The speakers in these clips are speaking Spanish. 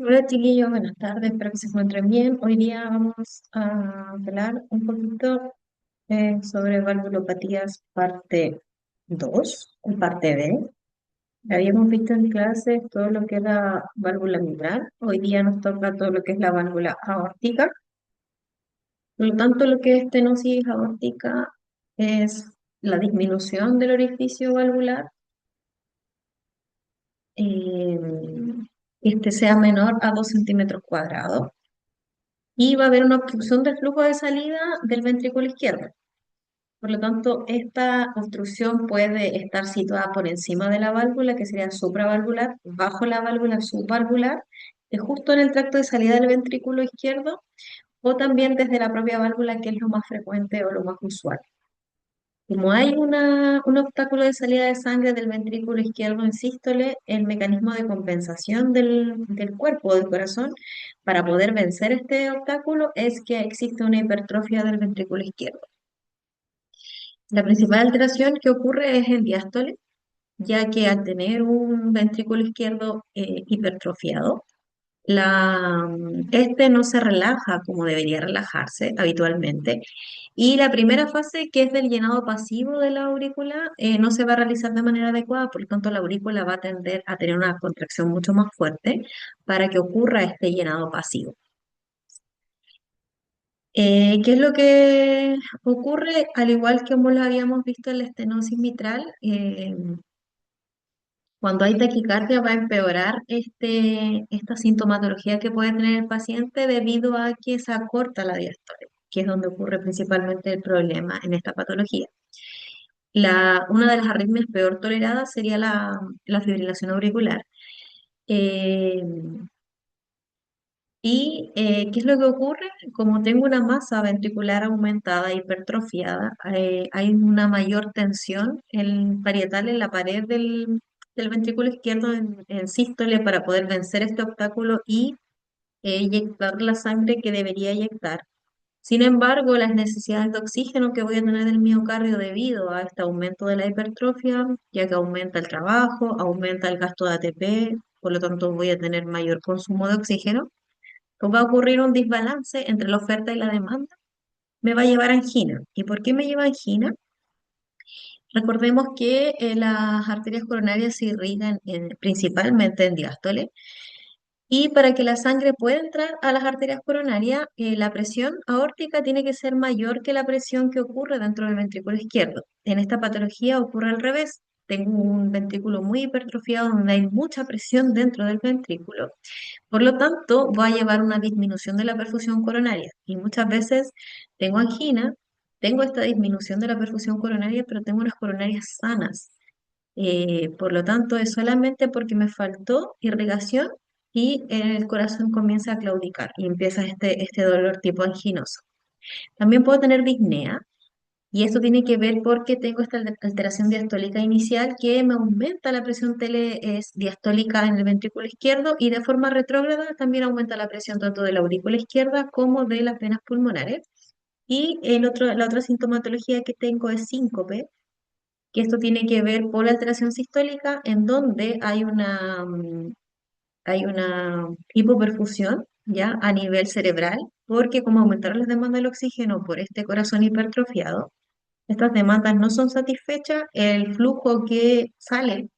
Hola chiquillos, buenas tardes, espero que se encuentren bien. Hoy día vamos a hablar un poquito sobre valvulopatías parte 2 o parte B. Habíamos visto en clase todo lo que es la válvula mitral, hoy día nos toca todo lo que es la válvula aórtica. Por lo tanto, lo que es estenosis aórtica es la disminución del orificio valvular, eh, este sea menor a 2 centímetros cuadrados y va a haber una obstrucción del flujo de salida del ventrículo izquierdo. Por lo tanto, esta obstrucción puede estar situada por encima de la válvula, que sería supravalvular, bajo la válvula subvalvular, justo en el tracto de salida del ventrículo izquierdo, o también desde la propia válvula, que es lo más frecuente o lo más usual. Como hay un obstáculo de salida de sangre del ventrículo izquierdo en sístole, el mecanismo de compensación del cuerpo, del corazón, para poder vencer este obstáculo es que existe una hipertrofia del ventrículo izquierdo. La principal alteración que ocurre es en diástole, ya que al tener un ventrículo izquierdo hipertrofiado, este no se relaja como debería relajarse habitualmente. Y la primera fase, que es del llenado pasivo de la aurícula, no se va a realizar de manera adecuada, por lo tanto la aurícula va a tender a tener una contracción mucho más fuerte para que ocurra este llenado pasivo. ¿Qué es lo que ocurre? Al igual que como lo habíamos visto en la estenosis mitral, cuando hay taquicardia va a empeorar esta sintomatología que puede tener el paciente debido a que se acorta la diástole, que es donde ocurre principalmente el problema en esta patología. Una de las arritmias peor toleradas sería la fibrilación auricular. Eh, ¿Qué es lo que ocurre? Como tengo una masa ventricular aumentada, hipertrofiada, hay una mayor tensión parietal en la pared del ventrículo izquierdo en sístole para poder vencer este obstáculo y eyectar la sangre que debería eyectar. Sin embargo, las necesidades de oxígeno que voy a tener del miocardio debido a este aumento de la hipertrofia, ya que aumenta el trabajo, aumenta el gasto de ATP, por lo tanto voy a tener mayor consumo de oxígeno, pues va a ocurrir un desbalance entre la oferta y la demanda, me va a llevar a angina. ¿Y por qué me lleva a angina? Recordemos que las arterias coronarias se irrigan principalmente en diástole y para que la sangre pueda entrar a las arterias coronarias, la presión aórtica tiene que ser mayor que la presión que ocurre dentro del ventrículo izquierdo. En esta patología ocurre al revés. Tengo un ventrículo muy hipertrofiado donde hay mucha presión dentro del ventrículo. Por lo tanto, va a llevar una disminución de la perfusión coronaria. Y muchas veces tengo angina, tengo esta disminución de la perfusión coronaria, pero tengo unas coronarias sanas. Por lo tanto, es solamente porque me faltó irrigación y el corazón comienza a claudicar y empieza este dolor tipo anginoso. También puedo tener disnea y esto tiene que ver porque tengo esta alteración diastólica inicial que me aumenta la presión diastólica en el ventrículo izquierdo y de forma retrógrada también aumenta la presión tanto de la aurícula izquierda como de las venas pulmonares. Y la otra sintomatología que tengo es síncope, que esto tiene que ver por la alteración sistólica en donde hay una hipoperfusión ya a nivel cerebral, porque como aumentaron las demandas del oxígeno por este corazón hipertrofiado, estas demandas no son satisfechas, el flujo que sale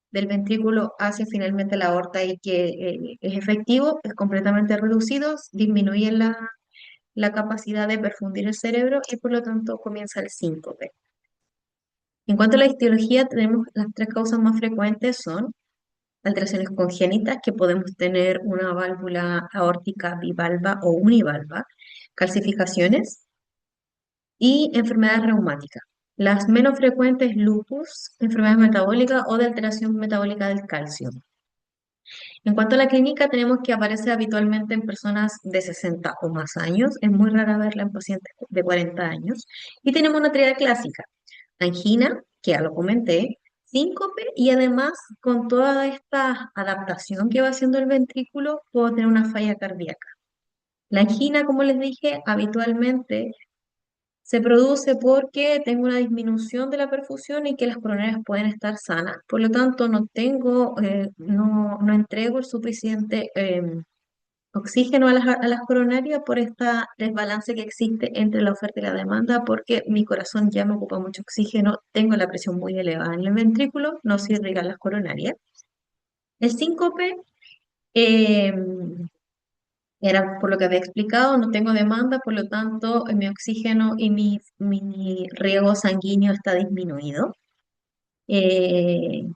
del ventrículo hacia finalmente la aorta y que es efectivo es completamente reducido, disminuye la capacidad de perfundir el cerebro y por lo tanto comienza el síncope. En cuanto a la etiología, tenemos las tres causas más frecuentes son alteraciones congénitas, que podemos tener una válvula aórtica bivalva o univalva, calcificaciones y enfermedades reumáticas. Las menos frecuentes, lupus, enfermedades metabólicas o de alteración metabólica del calcio. En cuanto a la clínica, tenemos que aparece habitualmente en personas de 60 o más años, es muy rara verla en pacientes de 40 años, y tenemos una triada clásica, angina, que ya lo comenté, síncope y además con toda esta adaptación que va haciendo el ventrículo, puedo tener una falla cardíaca. La angina, como les dije, habitualmente Se produce porque tengo una disminución de la perfusión y que las coronarias pueden estar sanas. Por lo tanto, no entrego el suficiente oxígeno a las coronarias por este desbalance que existe entre la oferta y la demanda, porque mi corazón ya me ocupa mucho oxígeno, tengo la presión muy elevada en el ventrículo, no se irrigan las coronarias. El síncope eh, era por lo que había explicado, no tengo demanda, por lo tanto mi oxígeno y mi riego sanguíneo está disminuido. Eh,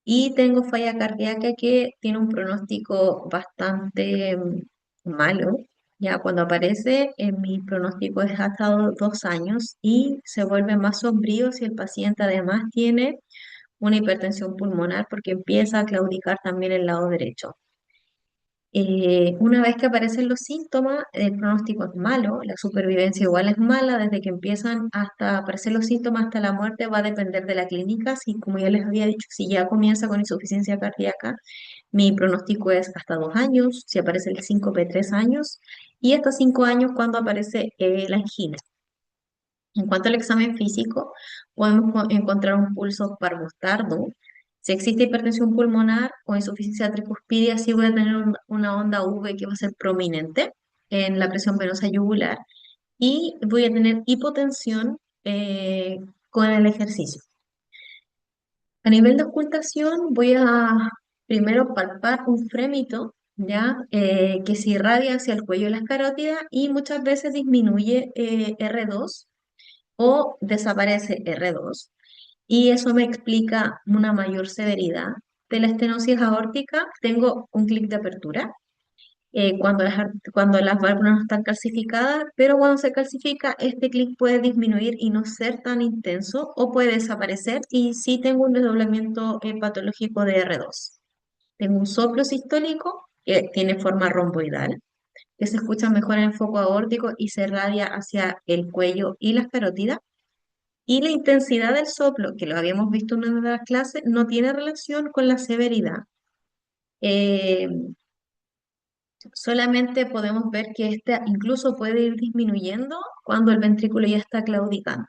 y tengo falla cardíaca que tiene un pronóstico bastante malo. Ya cuando aparece, mi pronóstico es hasta 2 años y se vuelve más sombrío si el paciente además tiene una hipertensión pulmonar porque empieza a claudicar también el lado derecho. Una vez que aparecen los síntomas, el pronóstico es malo, la supervivencia igual es mala, desde que empiezan hasta aparecer los síntomas hasta la muerte va a depender de la clínica. Si, como ya les había dicho, si ya comienza con insuficiencia cardíaca, mi pronóstico es hasta 2 años, si aparece el síncope 3 años, y hasta 5 años cuando aparece la angina. En cuanto al examen físico, podemos encontrar un pulso parvostardo. Si existe hipertensión pulmonar o insuficiencia tricuspidia, sí voy a tener una onda V que va a ser prominente en la presión venosa yugular y voy a tener hipotensión con el ejercicio. A nivel de ocultación, voy a primero palpar un frémito, ¿ya? Que se irradia hacia el cuello de las carótidas y muchas veces disminuye R2 o desaparece R2 y eso me explica una mayor severidad de la estenosis aórtica. Tengo un clic de apertura cuando las válvulas no están calcificadas, pero cuando se calcifica, este clic puede disminuir y no ser tan intenso o puede desaparecer y sí tengo un desdoblamiento patológico de R2. Tengo un soplo sistólico que tiene forma romboidal, que se escucha mejor en el foco aórtico y se irradia hacia el cuello y las carótidas. Y la intensidad del soplo, que lo habíamos visto en una de las clases, no tiene relación con la severidad. Eh, Solamente podemos ver que esta incluso puede ir disminuyendo cuando el ventrículo ya está claudicando.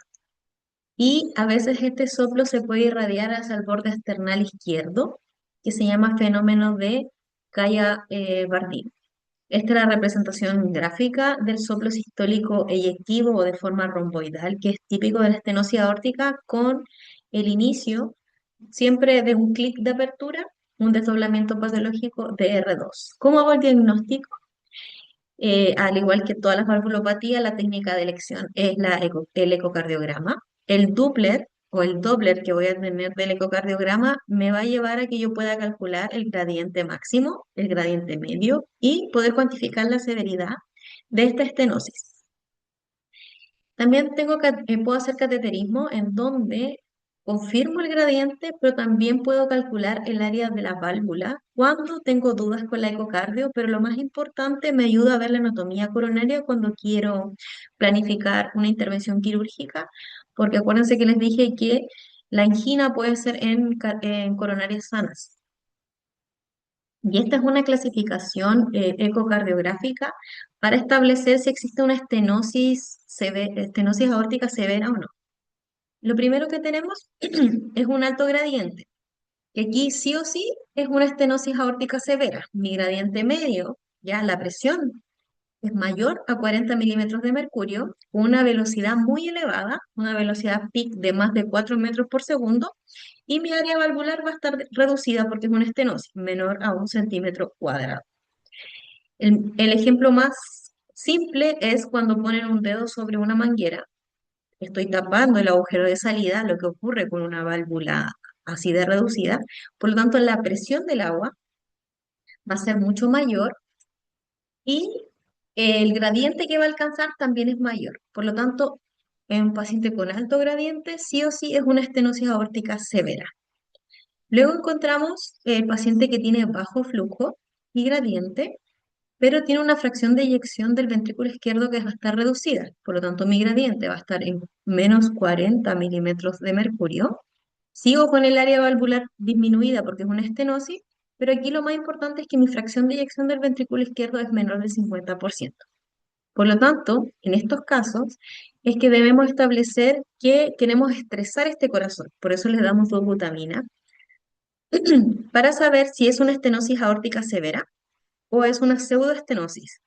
Y a veces este soplo se puede irradiar hacia el borde external izquierdo, que se llama fenómeno de Calla-Bardeen. Esta es la representación gráfica del soplo sistólico eyectivo o de forma romboidal, que es típico de la estenosis aórtica, con el inicio siempre de un clic de apertura, un desdoblamiento patológico de R2. ¿Cómo hago el diagnóstico? Al igual que todas las valvulopatías, la técnica de elección es el ecocardiograma. El Doppler o el Doppler que voy a tener del ecocardiograma me va a llevar a que yo pueda calcular el gradiente máximo, el gradiente medio y poder cuantificar la severidad de esta estenosis. También puedo hacer cateterismo en donde confirmo el gradiente, pero también puedo calcular el área de la válvula cuando tengo dudas con la ecocardio, pero lo más importante, me ayuda a ver la anatomía coronaria cuando quiero planificar una intervención quirúrgica, porque acuérdense que les dije que la angina puede ser en coronarias sanas. Y esta es una clasificación ecocardiográfica para establecer si existe una estenosis aórtica severa o no. Lo primero que tenemos es un alto gradiente, que aquí sí o sí es una estenosis aórtica severa. Mi gradiente medio, ya la presión, es mayor a 40 milímetros de mercurio, con una velocidad muy elevada, una velocidad peak de más de 4 metros por segundo, y mi área valvular va a estar reducida porque es una estenosis menor a 1 centímetro cuadrado. El ejemplo más simple es cuando ponen un dedo sobre una manguera. Estoy tapando el agujero de salida, lo que ocurre con una válvula así de reducida. Por lo tanto, la presión del agua va a ser mucho mayor y el gradiente que va a alcanzar también es mayor. Por lo tanto, en un paciente con alto gradiente, sí o sí es una estenosis aórtica severa. Luego encontramos el paciente que tiene bajo flujo y gradiente, pero tiene una fracción de eyección del ventrículo izquierdo que va a estar reducida. Por lo tanto, mi gradiente va a estar en menos 40 milímetros de mercurio. Sigo con el área valvular disminuida porque es una estenosis, pero aquí lo más importante es que mi fracción de eyección del ventrículo izquierdo es menor del 50%. Por lo tanto, en estos casos es que debemos establecer que queremos estresar este corazón, por eso le damos dobutamina, para saber si es una estenosis aórtica severa o es una pseudoestenosis,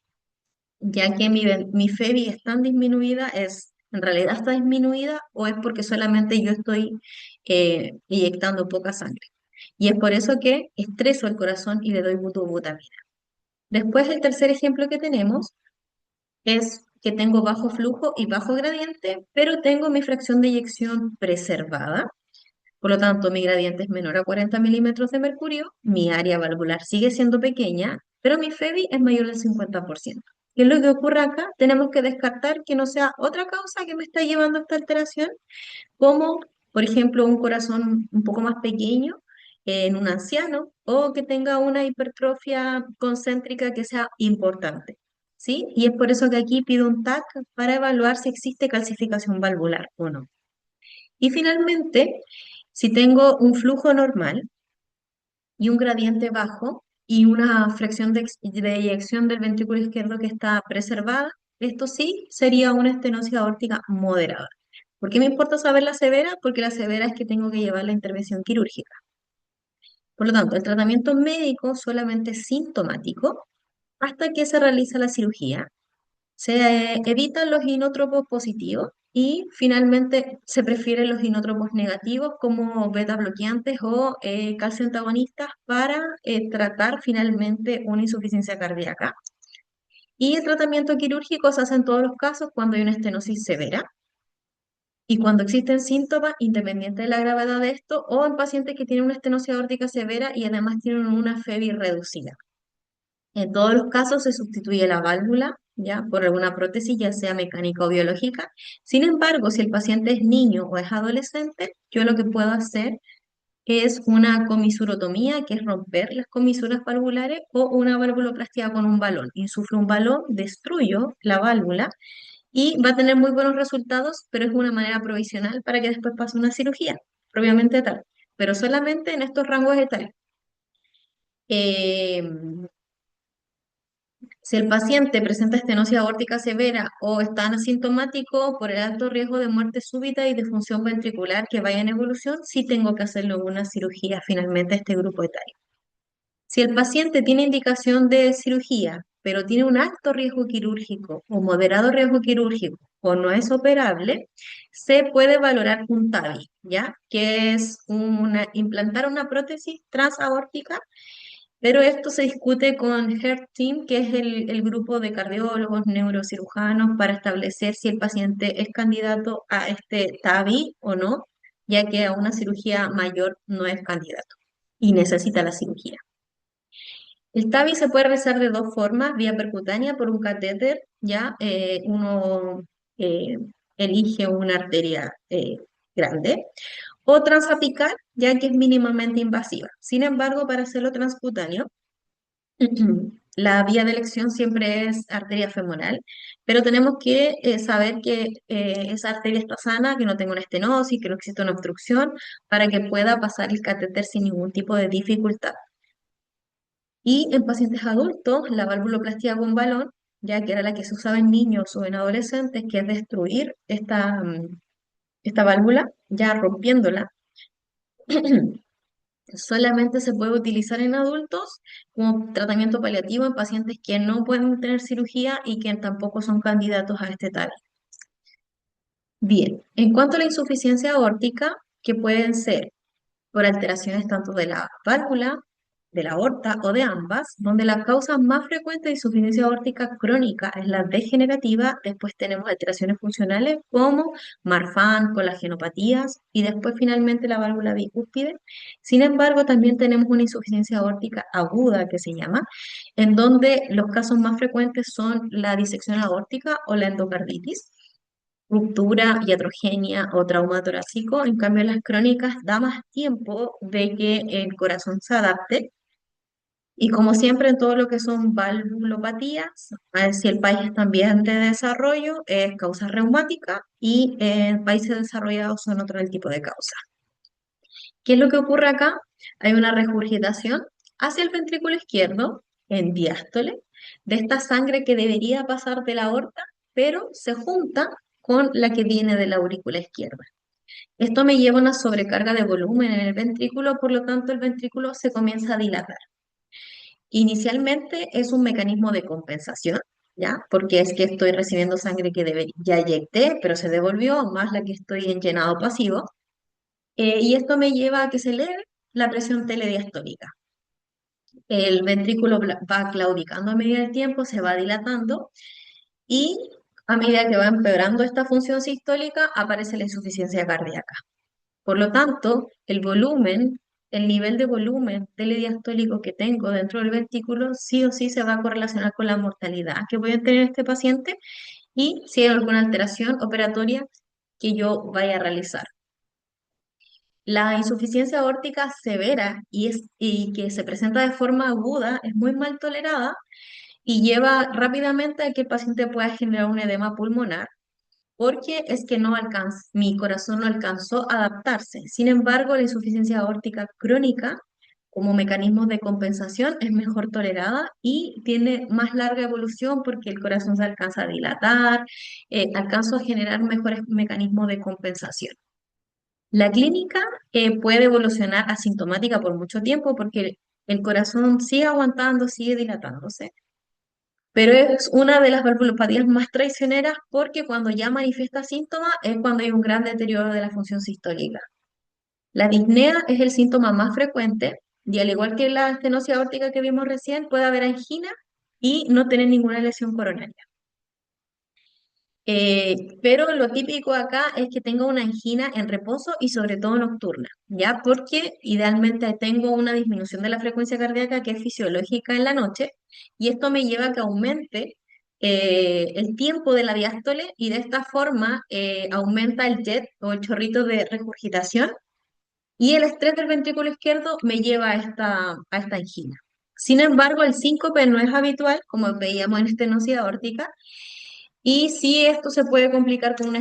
ya que mi FEBI es tan disminuida, en realidad está disminuida o es porque solamente yo estoy inyectando poca sangre. Y es por eso que estreso el corazón y le doy butamina. Después, el tercer ejemplo que tenemos es que tengo bajo flujo y bajo gradiente, pero tengo mi fracción de eyección preservada. Por lo tanto, mi gradiente es menor a 40 milímetros de mercurio, mi área valvular sigue siendo pequeña, pero mi FEBI es mayor del 50%. ¿Qué es lo que ocurre acá? Tenemos que descartar que no sea otra causa que me está llevando a esta alteración, como por ejemplo un corazón un poco más pequeño en un anciano o que tenga una hipertrofia concéntrica que sea importante. ¿Sí? Y es por eso que aquí pido un TAC para evaluar si existe calcificación valvular o no. Y finalmente, si tengo un flujo normal y un gradiente bajo y una fracción de eyección del ventrículo izquierdo que está preservada, esto sí sería una estenosis aórtica moderada. ¿Por qué me importa saber la severa? Porque la severa es que tengo que llevar la intervención quirúrgica. Por lo tanto, el tratamiento médico solamente es sintomático hasta que se realiza la cirugía. Se evitan los inótropos positivos y finalmente se prefieren los inótropos negativos como beta bloqueantes o calcio antagonistas para tratar finalmente una insuficiencia cardíaca. Y el tratamiento quirúrgico se hace en todos los casos cuando hay una estenosis severa y cuando existen síntomas, independiente de la gravedad de esto, o en pacientes que tienen una estenosis aórtica severa y además tienen una FEBI reducida. En todos los casos se sustituye la válvula, ya, por alguna prótesis, ya sea mecánica o biológica. Sin embargo, si el paciente es niño o es adolescente, yo lo que puedo hacer es una comisurotomía, que es romper las comisuras valvulares, o una valvuloplastia con un balón. Insuflo un balón, destruyo la válvula y va a tener muy buenos resultados, pero es una manera provisional para que después pase una cirugía, propiamente tal, pero solamente en estos rangos etarios. Eh, Si el paciente presenta estenosis aórtica severa o está asintomático por el alto riesgo de muerte súbita y de función ventricular que vaya en evolución, sí tengo que hacerle una cirugía finalmente a este grupo etario. Si el paciente tiene indicación de cirugía, pero tiene un alto riesgo quirúrgico o moderado riesgo quirúrgico o no es operable, se puede valorar un TAVI, ¿ya? Que es implantar una prótesis transaórtica, pero esto se discute con Heart Team, que es el grupo de cardiólogos, neurocirujanos, para establecer si el paciente es candidato a este TAVI o no, ya que a una cirugía mayor no es candidato y necesita la cirugía. El TAVI se puede realizar de dos formas: vía percutánea por un catéter, ya uno eh, elige una arteria grande, o transapical, ya que es mínimamente invasiva. Sin embargo, para hacerlo transcutáneo, la vía de elección siempre es arteria femoral, pero tenemos que saber que esa arteria está sana, que no tenga una estenosis, que no existe una obstrucción, para que pueda pasar el catéter sin ningún tipo de dificultad. Y en pacientes adultos, la valvuloplastia con balón, ya que era la que se usaba en niños o en adolescentes, que es destruir esta válvula, ya rompiéndola, solamente se puede utilizar en adultos como tratamiento paliativo en pacientes que no pueden tener cirugía y que tampoco son candidatos a este TAVI. Bien, en cuanto a la insuficiencia aórtica, que pueden ser por alteraciones tanto de la válvula, de la aorta o de ambas, donde la causa más frecuente de insuficiencia aórtica crónica es la degenerativa. Después tenemos alteraciones funcionales como Marfan, colagenopatías y después finalmente la válvula bicúspide. Sin embargo, también tenemos una insuficiencia aórtica aguda que se llama, en donde los casos más frecuentes son la disección aórtica o la endocarditis, ruptura iatrogenia o trauma torácico. En cambio, las crónicas da más tiempo de que el corazón se adapte. Y como siempre en todo lo que son valvulopatías, si el país está en vías de desarrollo, es causa reumática y en países desarrollados son otro tipo de causa. ¿Qué es lo que ocurre acá? Hay una regurgitación hacia el ventrículo izquierdo en diástole, de esta sangre que debería pasar de la aorta, pero se junta con la que viene de la aurícula izquierda. Esto me lleva a una sobrecarga de volumen en el ventrículo, por lo tanto el ventrículo se comienza a dilatar. Inicialmente es un mecanismo de compensación, ¿ya? Porque es que estoy recibiendo sangre que ya eyecté, pero se devolvió, más la que estoy en llenado pasivo. Y esto me lleva a que se eleve la presión telediastólica. El ventrículo va claudicando a medida del tiempo, se va dilatando y a medida que va empeorando esta función sistólica, aparece la insuficiencia cardíaca. Por lo tanto, el nivel de volumen telediastólico que tengo dentro del ventrículo, sí o sí se va a correlacionar con la mortalidad que voy a tener este paciente y si hay alguna alteración operatoria que yo vaya a realizar. La insuficiencia aórtica severa y que se presenta de forma aguda es muy mal tolerada y lleva rápidamente a que el paciente pueda generar un edema pulmonar porque es que mi corazón no alcanzó a adaptarse. Sin embargo, la insuficiencia aórtica crónica, como mecanismo de compensación, es mejor tolerada y tiene más larga evolución porque el corazón se alcanza a dilatar, alcanza a generar mejores mecanismos de compensación. La clínica puede evolucionar asintomática por mucho tiempo porque el corazón sigue aguantando, sigue dilatándose, pero es una de las valvulopatías más traicioneras porque cuando ya manifiesta síntomas es cuando hay un gran deterioro de la función sistólica. La disnea es el síntoma más frecuente y al igual que la estenosis aórtica que vimos recién, puede haber angina y no tener ninguna lesión coronaria. Pero lo típico acá es que tengo una angina en reposo y sobre todo nocturna, ¿ya? Porque idealmente tengo una disminución de la frecuencia cardíaca que es fisiológica en la noche y esto me lleva a que aumente el tiempo de la diástole y de esta forma aumenta el jet o el chorrito de regurgitación y el estrés del ventrículo izquierdo me lleva a esta angina. Sin embargo, el síncope no es habitual, como veíamos en estenosis aórtica, y sí, esto se puede complicar con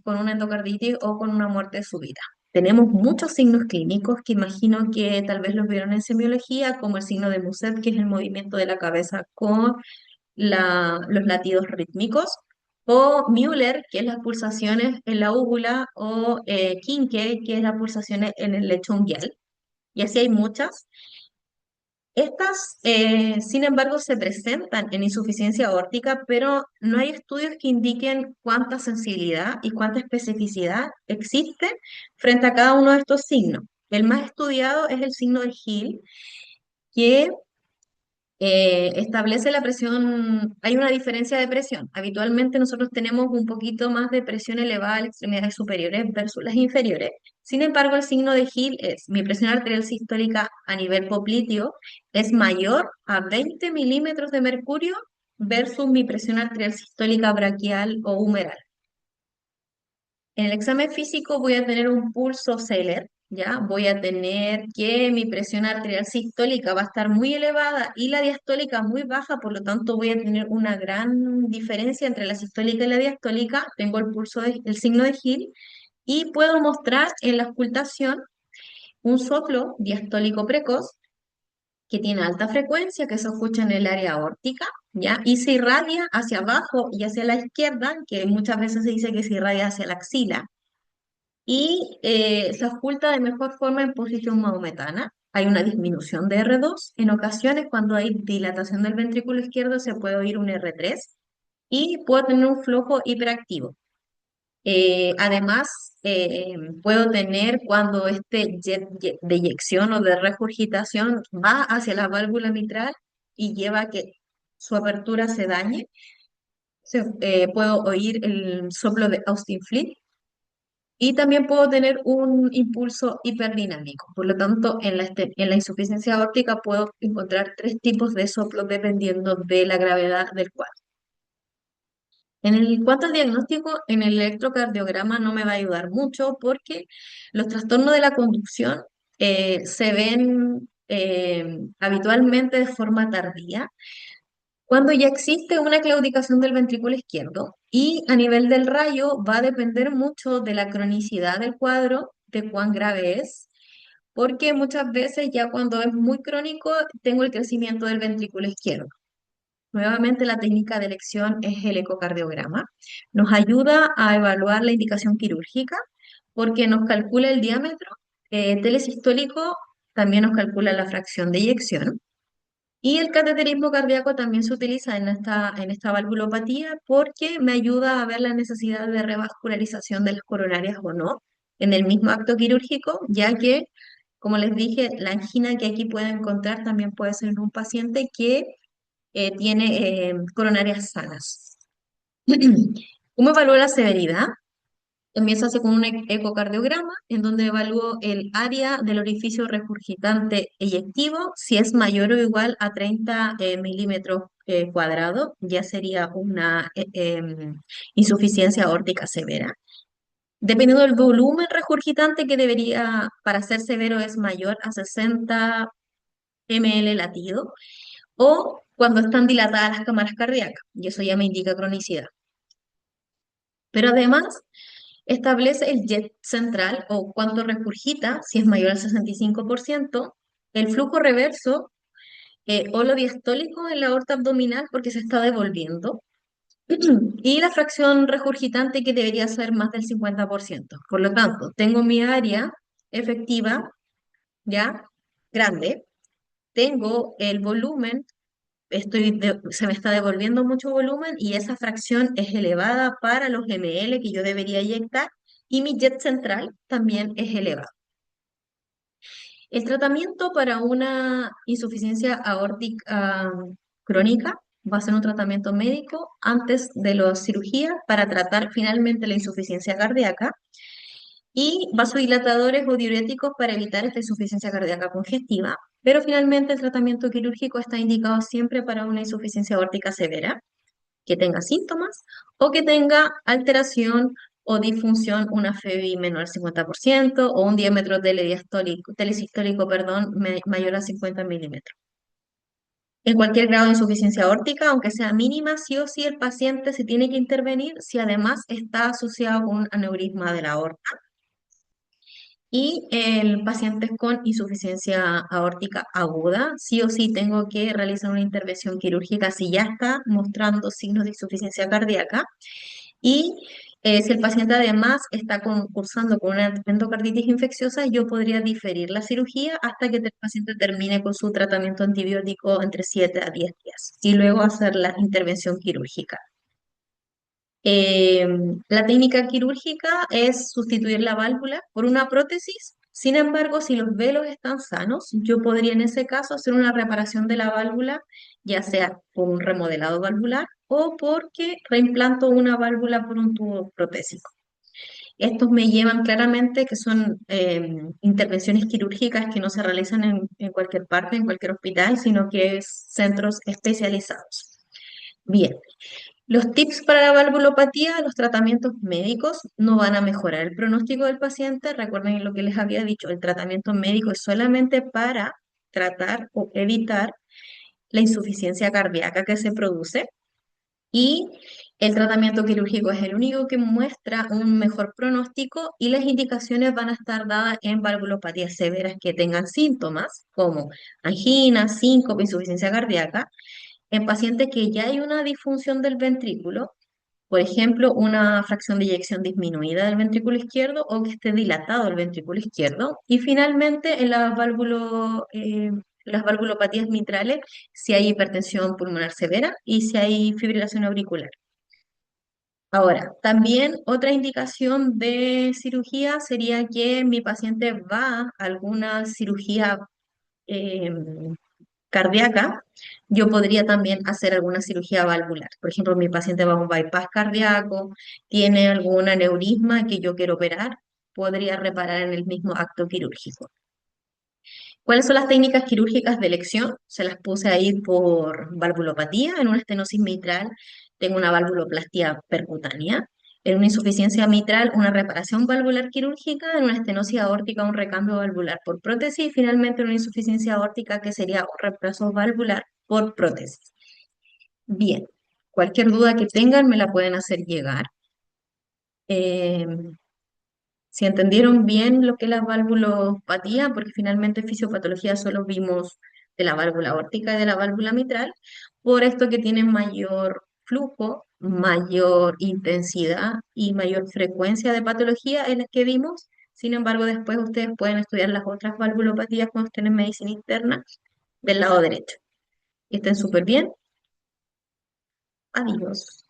con una endocarditis o con una muerte súbita. Tenemos muchos signos clínicos que imagino que tal vez los vieron en semiología, como el signo de Muset, que es el movimiento de la cabeza con los latidos rítmicos, o Müller, que es las pulsaciones en la úvula, o Kinke, que es las pulsaciones en el lecho unguial. Y así hay muchas. Estas, sin embargo, se presentan en insuficiencia aórtica, pero no hay estudios que indiquen cuánta sensibilidad y cuánta especificidad existe frente a cada uno de estos signos. El más estudiado es el signo de Hill, que establece la presión, hay una diferencia de presión. Habitualmente nosotros tenemos un poquito más de presión elevada a las extremidades superiores versus las inferiores. Sin embargo, el signo de Hill es mi presión arterial sistólica a nivel popliteo es mayor a 20 milímetros de mercurio versus mi presión arterial sistólica braquial o humeral. En el examen físico voy a tener un pulso Zeller, ¿ya? Voy a tener que mi presión arterial sistólica va a estar muy elevada y la diastólica muy baja, por lo tanto voy a tener una gran diferencia entre la sistólica y la diastólica. Tengo el signo de Hill y puedo mostrar en la auscultación un soplo diastólico precoz que tiene alta frecuencia, que se escucha en el área aórtica, ¿ya? Y se irradia hacia abajo y hacia la izquierda, que muchas veces se dice que se irradia hacia la axila y se oculta de mejor forma en posición maometana. Hay una disminución de R2. En ocasiones, cuando hay dilatación del ventrículo izquierdo, se puede oír un R3 y puedo tener un flujo hiperactivo. Además, puedo tener cuando este jet de eyección o de regurgitación va hacia la válvula mitral y lleva a que su apertura se dañe. Puedo oír el soplo de Austin Fleet y también puedo tener un impulso hiperdinamico. Por lo tanto, en la insuficiencia aórtica puedo encontrar tres tipos de soplos dependiendo de la gravedad del cuadro. Cuanto al diagnóstico, en el electrocardiograma no me va a ayudar mucho porque los trastornos de la conducción se ven habitualmente de forma tardía cuando ya existe una claudicación del ventrículo izquierdo y a nivel del rayo va a depender mucho de la cronicidad del cuadro, de cuán grave es, porque muchas veces ya cuando es muy crónico tengo el crecimiento del ventrículo izquierdo. Nuevamente, la técnica de elección es el ecocardiograma. Nos ayuda a evaluar la indicación quirúrgica porque nos calcula el diámetro telesistólico, también nos calcula la fracción de eyección. Y el cateterismo cardíaco también se utiliza en esta valvulopatía porque me ayuda a ver la necesidad de revascularización de las coronarias o no en el mismo acto quirúrgico, ya que, como les dije, la angina que aquí puede encontrar también puede ser en un paciente que tiene coronarias sanas. ¿Cómo evalúo la severidad? También se hace con un ecocardiograma en donde evalúo el área del orificio regurgitante eyectivo. Si es mayor o igual a 30 milímetros cuadrados, ya sería una insuficiencia aórtica severa. Dependiendo del volumen regurgitante que debería, para ser severo, es mayor a 60 ml latido, o cuando están dilatadas las cámaras cardíacas, y eso ya me indica cronicidad. Pero además establece el jet central o cuánto regurgita, si es mayor al 65%, el flujo reverso o lo diastólico en la aorta abdominal porque se está devolviendo, y la fracción regurgitante que debería ser más del 50%. Por lo tanto, tengo mi área efectiva ya grande, tengo el volumen, se me está devolviendo mucho volumen y esa fracción es elevada para los ml que yo debería inyectar, y mi jet central también es elevado. El tratamiento para una insuficiencia aórtica crónica va a ser un tratamiento médico antes de la cirugía para tratar finalmente la insuficiencia cardíaca, y vasodilatadores o diuréticos para evitar esta insuficiencia cardíaca congestiva. Pero finalmente el tratamiento quirúrgico está indicado siempre para una insuficiencia aórtica severa, que tenga síntomas o que tenga alteración o disfunción, una FEBI menor al 50% o un diámetro telesistólico, perdón, mayor a 50 milímetros. En cualquier grado de insuficiencia aórtica, aunque sea mínima, sí o sí el paciente se tiene que intervenir si además está asociado con un aneurisma de la aorta. Y el paciente con insuficiencia aórtica aguda, sí o sí tengo que realizar una intervención quirúrgica si ya está mostrando signos de insuficiencia cardíaca. Y si el paciente además está cursando con una endocarditis infecciosa, yo podría diferir la cirugía hasta que el paciente termine con su tratamiento antibiótico entre 7 a 10 días y luego hacer la intervención quirúrgica. Eh, la técnica quirúrgica es sustituir la válvula por una prótesis. Sin embargo, si los velos están sanos, yo podría en ese caso hacer una reparación de la válvula, ya sea por un remodelado valvular o porque reimplanto una válvula por un tubo protésico. Estos me llevan claramente que son intervenciones quirúrgicas que no se realizan en cualquier parte, en cualquier hospital, sino que es centros especializados. Bien. Los tips para la valvulopatía, los tratamientos médicos no van a mejorar el pronóstico del paciente. Recuerden lo que les había dicho, el tratamiento médico es solamente para tratar o evitar la insuficiencia cardíaca que se produce, y el tratamiento quirúrgico es el único que muestra un mejor pronóstico, y las indicaciones van a estar dadas en valvulopatías severas que tengan síntomas como angina, síncope, insuficiencia cardíaca, en pacientes que ya hay una disfunción del ventrículo, por ejemplo, una fracción de eyección disminuida del ventrículo izquierdo o que esté dilatado el ventrículo izquierdo. Y finalmente, en las valvulopatías mitrales, si hay hipertensión pulmonar severa y si hay fibrilación auricular. Ahora, también otra indicación de cirugía sería que mi paciente va a alguna cirugía eh, cardíaca, yo podría también hacer alguna cirugía valvular. Por ejemplo, mi paciente va a un bypass cardíaco, tiene algún aneurisma que yo quiero operar, podría reparar en el mismo acto quirúrgico. ¿Cuáles son las técnicas quirúrgicas de elección? Se las puse ahí por valvulopatía. En una estenosis mitral tengo una valvuloplastia percutánea. En una insuficiencia mitral, una reparación valvular quirúrgica. En una estenosis aórtica, un recambio valvular por prótesis. Y finalmente, una insuficiencia aórtica que sería un reemplazo valvular por prótesis. Bien, cualquier duda que tengan me la pueden hacer llegar. Eh, si entendieron bien lo que es la valvulopatía, porque finalmente en fisiopatología solo vimos de la válvula aórtica y de la válvula mitral, por esto que tienen mayor flujo, mayor intensidad y mayor frecuencia de patología en las que vimos. Sin embargo, después ustedes pueden estudiar las otras valvulopatías cuando estén en medicina interna del lado derecho. Que estén súper bien. Adiós.